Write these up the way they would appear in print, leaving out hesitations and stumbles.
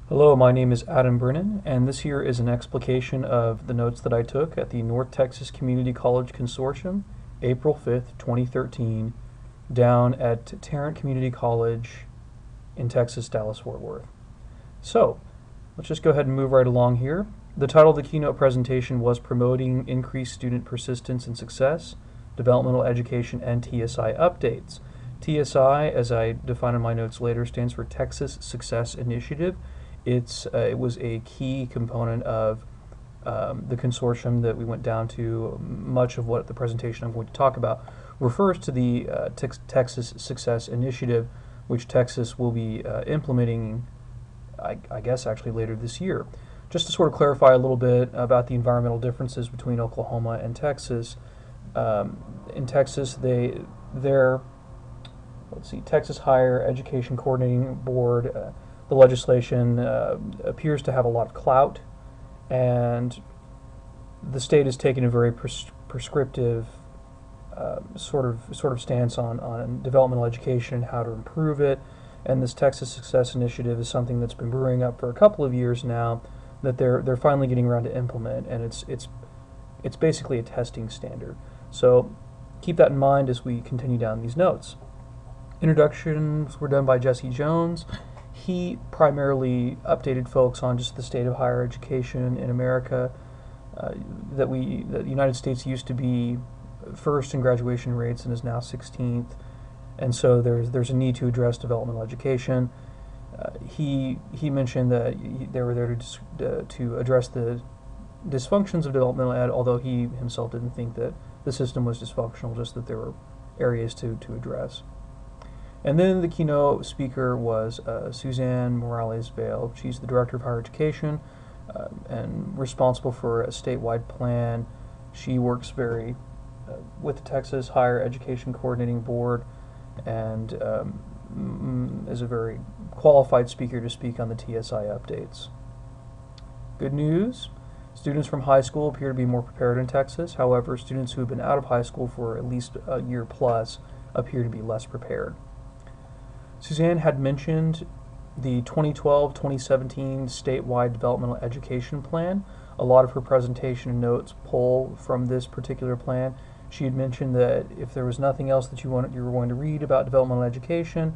Hello, my name is Adam Brennan, and this here is an explication of the notes that I took at the North Texas Community College Consortium, April 5th, 2013, down at Tarrant Community College in Texas, Dallas-Fort Worth. So, let's just go ahead and move right along here. The title of the keynote presentation was Promoting Increased Student Persistence and Success, Developmental Education and TSI Updates. TSI, as I define in my notes later, stands for Texas Success Initiative. It was a key component of the consortium that we went down to. Much of what the presentation I'm going to talk about refers to the Texas Success Initiative, which Texas will be implementing, I guess, actually later this year. Just to sort of clarify a little bit about the environmental differences between Oklahoma and Texas. In Texas, Texas Higher Education Coordinating Board, the legislation appears to have a lot of clout, and the state has taken a very prescriptive sort of stance on developmental education and how to improve it. And this Texas Success Initiative is something that's been brewing up for a couple of years now that they're finally getting around to implement, and it's basically a testing standard. So keep that in mind as we continue down these notes. Introductions were done by Jesse Jones. He primarily updated folks on just the state of higher education in America. That the United States used to be first in graduation rates and is now 16th, and so there's a need to address developmental education. He mentioned that they were there to address the dysfunctions of developmental ed, although he himself didn't think that the system was dysfunctional, just that there were areas to address. And then the keynote speaker was Suzanne Morales-Vale. She's the Director of Higher Education and responsible for a statewide plan. She works with the Texas Higher Education Coordinating Board and is a very qualified speaker to speak on the TSI updates. Good news. Students from high school appear to be more prepared in Texas. However, students who have been out of high school for at least a year plus appear to be less prepared. Suzanne had mentioned the 2012-2017 statewide developmental education plan. A lot of her presentation and notes pull from this particular plan. She had mentioned that if there was nothing else that you were going to read about developmental education,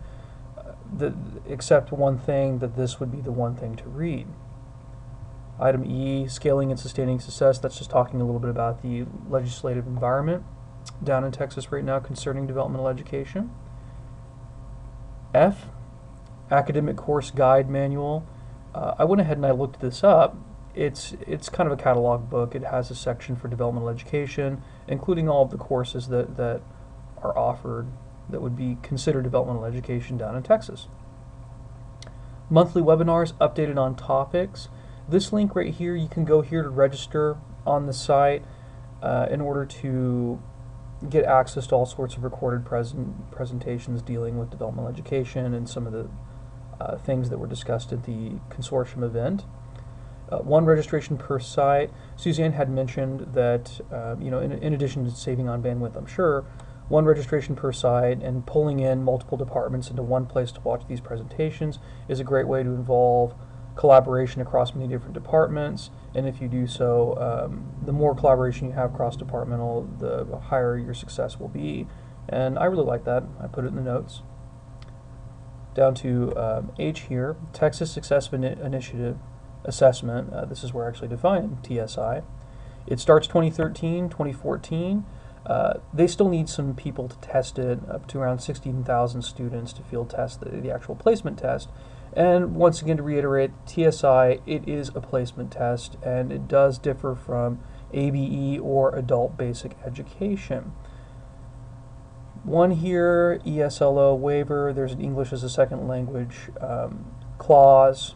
except one thing, that this would be the one thing to read. Item E, scaling and sustaining success. That's just talking a little bit about the legislative environment down in Texas right now concerning developmental education. F, academic course guide manual. I went ahead and I looked this up. It's kind of a catalog book. It has a section for developmental education, including all of the courses that are offered that would be considered developmental education down in Texas. Monthly webinars updated on topics. This link right here, you can go here to register on the site in order to get access to all sorts of recorded presentations dealing with developmental education and some of the things that were discussed at the consortium event. One registration per site. Suzanne had mentioned that in addition to saving on bandwidth, I'm sure, one registration per site and pulling in multiple departments into one place to watch these presentations is a great way to involve collaboration across many different departments, and if you do so, the more collaboration you have cross-departmental, the higher your success will be. And I really like that. I put it in the notes. Down to H here, Texas Success Initiative Assessment. This is where I actually define TSI. It starts 2013, 2014. They still need some people to test it, up to around 16,000 students to field test the actual placement test. And once again, to reiterate, TSI, it is a placement test, and it does differ from ABE or Adult Basic Education. One here, ESLO waiver, there's an English as a second language clause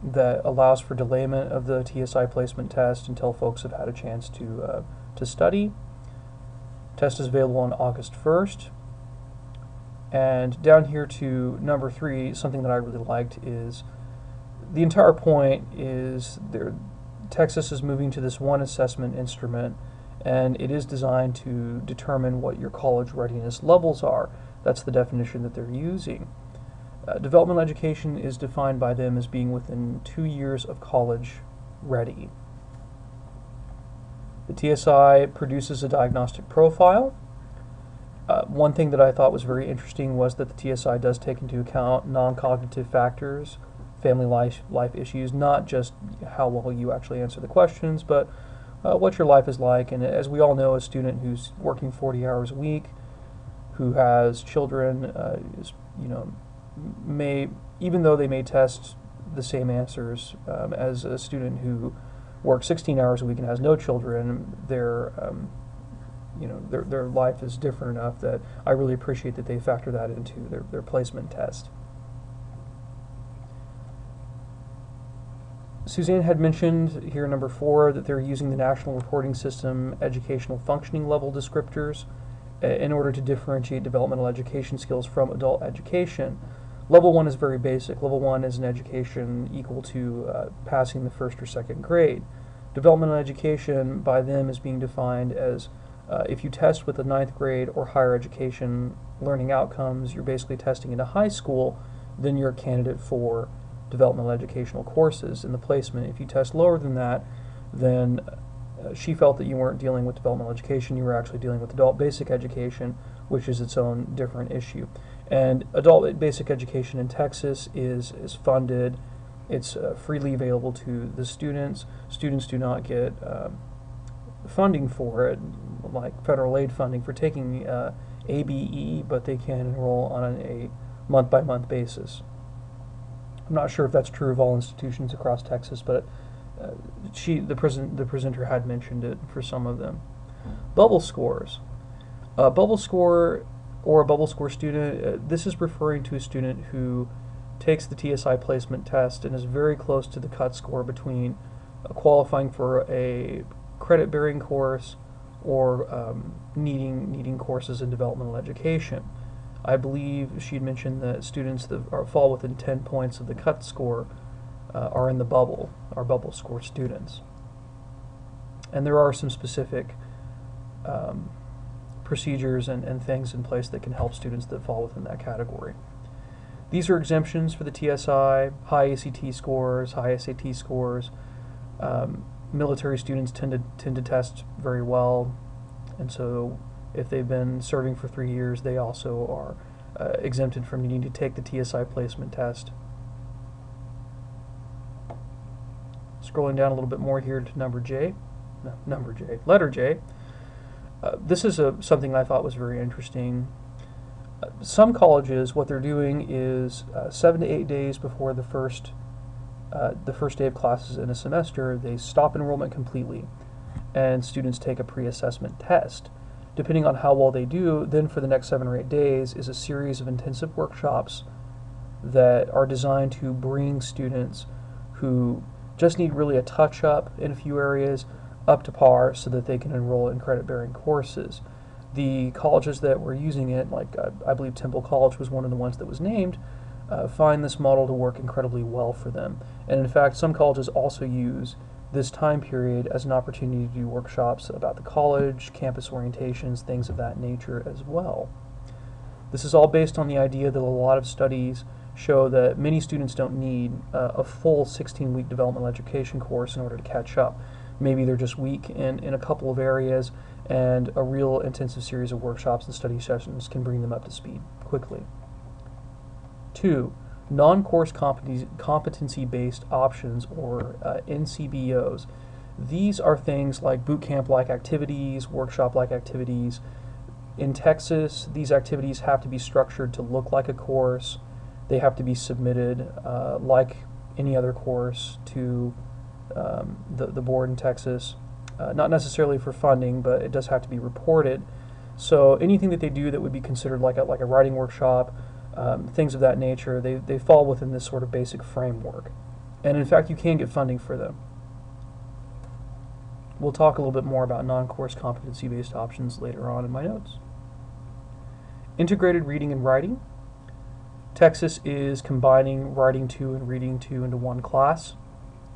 that allows for delayment of the TSI placement test until folks have had a chance to study. Test is available on August 1st. And down here to number 3, something that I really liked is the entire point is Texas is moving to this one assessment instrument, and it is designed to determine what your college readiness levels are. That's the definition that they're using. Developmental education is defined by them as being within 2 years of college ready. The TSI produces a diagnostic profile. One thing that I thought was very interesting was that the TSI does take into account non-cognitive factors, family life issues, not just how well you actually answer the questions, but what your life is like. And as we all know, a student who's working 40 hours a week, who has children, is, may, even though they may test the same answers as a student who works 16 hours a week and has no children, their life is different enough that I really appreciate that they factor that into their placement test. Suzanne had mentioned here, number 4, that they're using the National Reporting System educational functioning level descriptors in order to differentiate developmental education skills from adult education. Level 1 is very basic. Level 1 is an education equal to passing the 1st or 2nd grade. Developmental education by them is being defined as if you test with a 9th grade or higher education learning outcomes, you're basically testing into high school, then you're a candidate for developmental educational courses in the placement. If you test lower than that, then she felt that you weren't dealing with developmental education, you were actually dealing with adult basic education, which is its own different issue. And adult basic education in Texas is funded. It's freely available to the students. Students do not get funding for it, like federal aid funding for taking ABE, but they can enroll on a month-by-month basis. I'm not sure if that's true of all institutions across Texas, but the presenter had mentioned it for some of them. Bubble scores. Bubble score or a bubble score student, this is referring to a student who takes the TSI placement test and is very close to the cut score between qualifying for a credit-bearing course or needing courses in developmental education. I believe she'd mentioned that students that fall within 10 points of the cut score are in the bubble, are bubble score students. And there are some specific procedures and things in place that can help students that fall within that category. These are exemptions for the TSI, high ACT scores, high SAT scores. Military students tend to test very well, and so if they've been serving for 3 years, they also are exempted from needing to take the TSI placement test. Scrolling down a little bit more here to letter J. This is something I thought was very interesting. Some colleges, what they're doing is 7 to 8 days before the first day of classes in a semester, they stop enrollment completely, and students take a pre-assessment test. Depending on how well they do, then for the next 7 or 8 days is a series of intensive workshops that are designed to bring students who just need really a touch-up in a few areas up to par so that they can enroll in credit-bearing courses. The colleges that were using it, like I believe Temple College was one of the ones that was named, find this model to work incredibly well for them. And in fact, some colleges also use this time period as an opportunity to do workshops about the college, campus orientations, things of that nature as well. This is all based on the idea that a lot of studies show that many students don't need a full 16-week developmental education course in order to catch up. Maybe they're just weak in a couple of areas, and a real intensive series of workshops and study sessions can bring them up to speed quickly. 2. Non-course competency-based options, or NCBOs. These are things like boot camp-like activities, workshop-like activities. In Texas, these activities have to be structured to look like a course. They have to be submitted like any other course to the board in Texas. Not necessarily for funding, but it does have to be reported. So anything that they do that would be considered like a writing workshop, things of that nature, they fall within this sort of basic framework. And in fact, you can get funding for them. We'll talk a little bit more about non-course competency-based options later on in my notes. Integrated reading and writing. Texas is combining Writing 2 and Reading 2 into one class.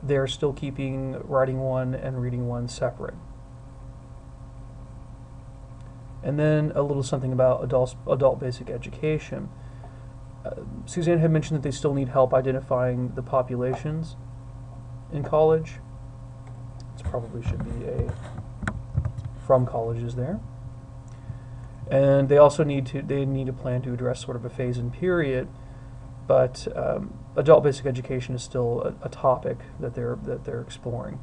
They're still keeping Writing 1 and Reading 1 separate. And then a little something about adult basic education. Suzanne had mentioned that they still need help identifying the populations in college. This probably should be a from colleges there. And they also need to plan to address sort of a phase in period, but adult basic education is still a topic that they're exploring.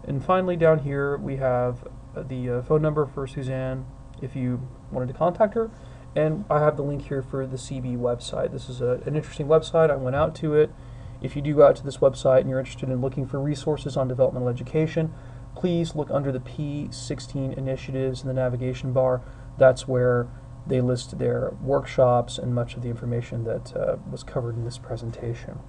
And finally, down here we have the phone number for Suzanne if you wanted to contact her. And I have the link here for the CB website. This is an interesting website. I went out to it. If you do go out to this website and you're interested in looking for resources on developmental education, please look under the P16 initiatives in the navigation bar. That's where they list their workshops and much of the information that was covered in this presentation.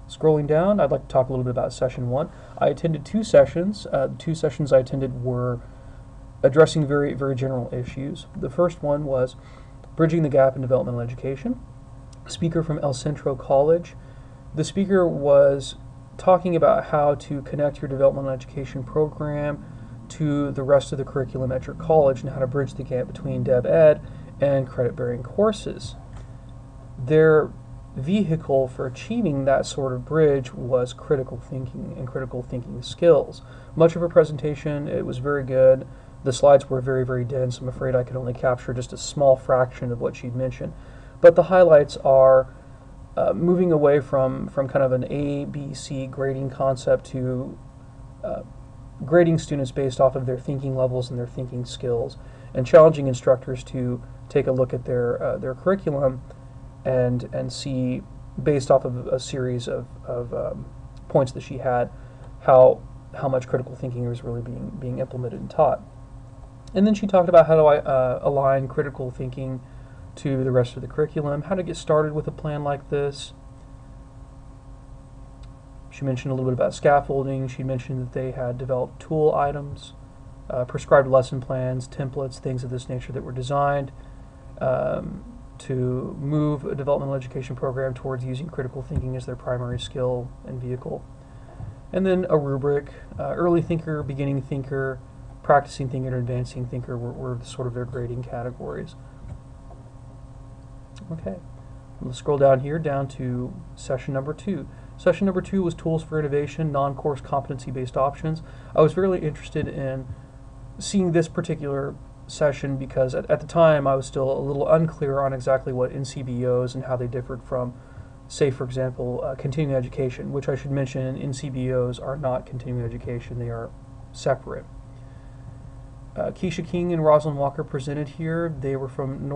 Scrolling down, I'd like to talk a little bit about session 1. I attended 2 sessions. The 2 sessions I attended were addressing very, very general issues. The first one was Bridging the Gap in Developmental Education. Speaker from El Centro College. The speaker was talking about how to connect your developmental education program to the rest of the curriculum at your college and how to bridge the gap between Dev Ed and credit-bearing courses. Their vehicle for achieving that sort of bridge was critical thinking and critical thinking skills. Much of her presentation, it was very good. The slides were very, very dense. I'm afraid I could only capture just a small fraction of what she'd mentioned. But the highlights are moving away from kind of an A, B, C grading concept to grading students based off of their thinking levels and their thinking skills, and challenging instructors to take a look at their curriculum and see, based off of a series of points that she had, how much critical thinking is really being implemented and taught. And then she talked about how to align critical thinking to the rest of the curriculum, how to get started with a plan like this. She mentioned a little bit about scaffolding. She mentioned that they had developed tool items, prescribed lesson plans, templates, things of this nature that were designed to move a developmental education program towards using critical thinking as their primary skill and vehicle. And then a rubric, early thinker, beginning thinker, practicing thinker, and advancing thinker were sort of their grading categories. Okay, let's scroll down here down to session number 2. Session number 2 was Tools for Innovation, Non-Course Competency-Based Options. I was really interested in seeing this particular session because at the time I was still a little unclear on exactly what NCBOs and how they differed from, say, for example, continuing education, which I should mention NCBOs are not continuing education, they are separate. Keisha King and Rosalind Walker presented here. They were from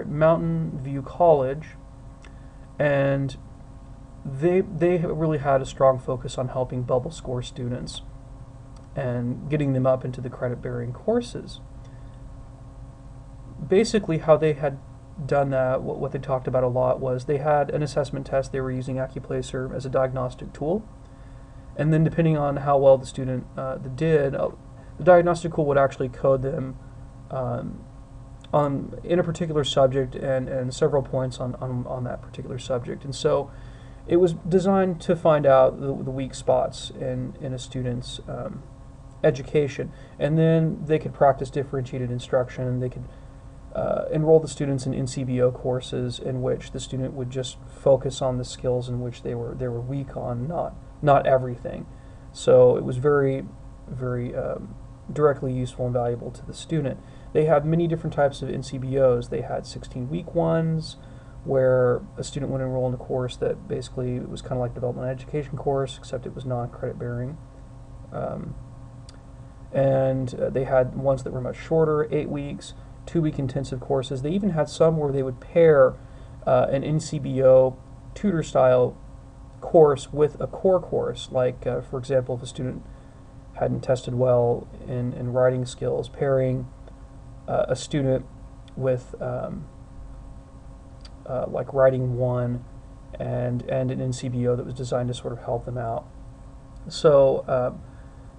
Mountain View College, and they really had a strong focus on helping bubble score students and getting them up into the credit-bearing courses. Basically, how they had done that, what they talked about a lot was they had an assessment test. They were using AccuPlacer as a diagnostic tool, and then depending on how well the student did, the diagnostic tool would actually code them in a particular subject and several points on that particular subject. And so it was designed to find out the weak spots in a student's education. And then they could practice differentiated instruction. They could enroll the students in NCBO courses in which the student would just focus on the skills in which they were weak on, not everything. So it was very, very directly useful and valuable to the student. They have many different types of NCBOs. They had 16-week ones where a student would enroll in a course that basically was kind of like a developmental education course, except it was non-credit bearing. And they had ones that were much shorter, 8 weeks, 2-week intensive courses. They even had some where they would pair an NCBO tutor-style course with a core course, like, for example, if a student hadn't tested well in writing skills, pairing a student with like Writing 1 and an NCBO that was designed to sort of help them out. So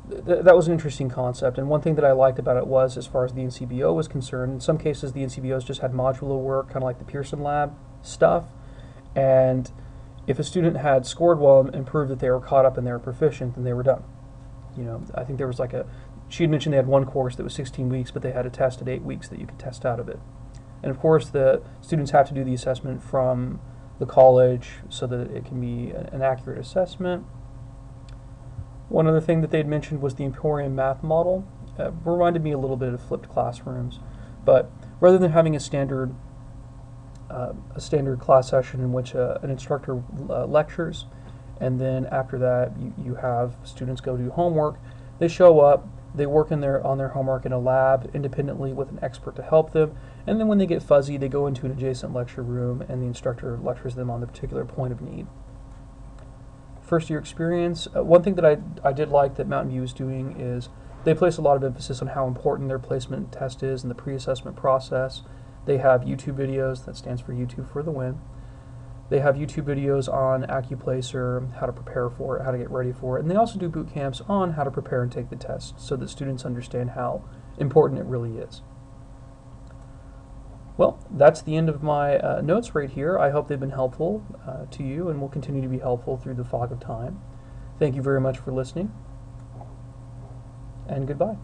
that was an interesting concept, and one thing that I liked about it was, as far as the NCBO was concerned, in some cases the NCBOs just had modular work, kind of like the Pearson Lab stuff, and if a student had scored well and proved that they were caught up and they were proficient, then they were done. You know, I think there was like she had mentioned they had one course that was 16 weeks, but they had a test at 8 weeks that you could test out of it. And of course, the students have to do the assessment from the college so that it can be an accurate assessment. One other thing that they'd mentioned was the Emporium math model. Reminded me a little bit of flipped classrooms, but rather than having a standard class session in which an instructor lectures, and then after that you have students go do homework, they show up, they work on their homework in a lab independently with an expert to help them, and then when they get fuzzy, they go into an adjacent lecture room and the instructor lectures them on the particular point of need. First year experience, one thing that I did like that Mountain View is doing is they place a lot of emphasis on how important their placement test is and the pre-assessment process. They have YouTube videos, that stands for YouTube for the win. They have YouTube videos on AccuPlacer, how to prepare for it, how to get ready for it, and they also do boot camps on how to prepare and take the test so that students understand how important it really is. Well, that's the end of my notes right here. I hope they've been helpful to you and will continue to be helpful through the fog of time. Thank you very much for listening, and goodbye.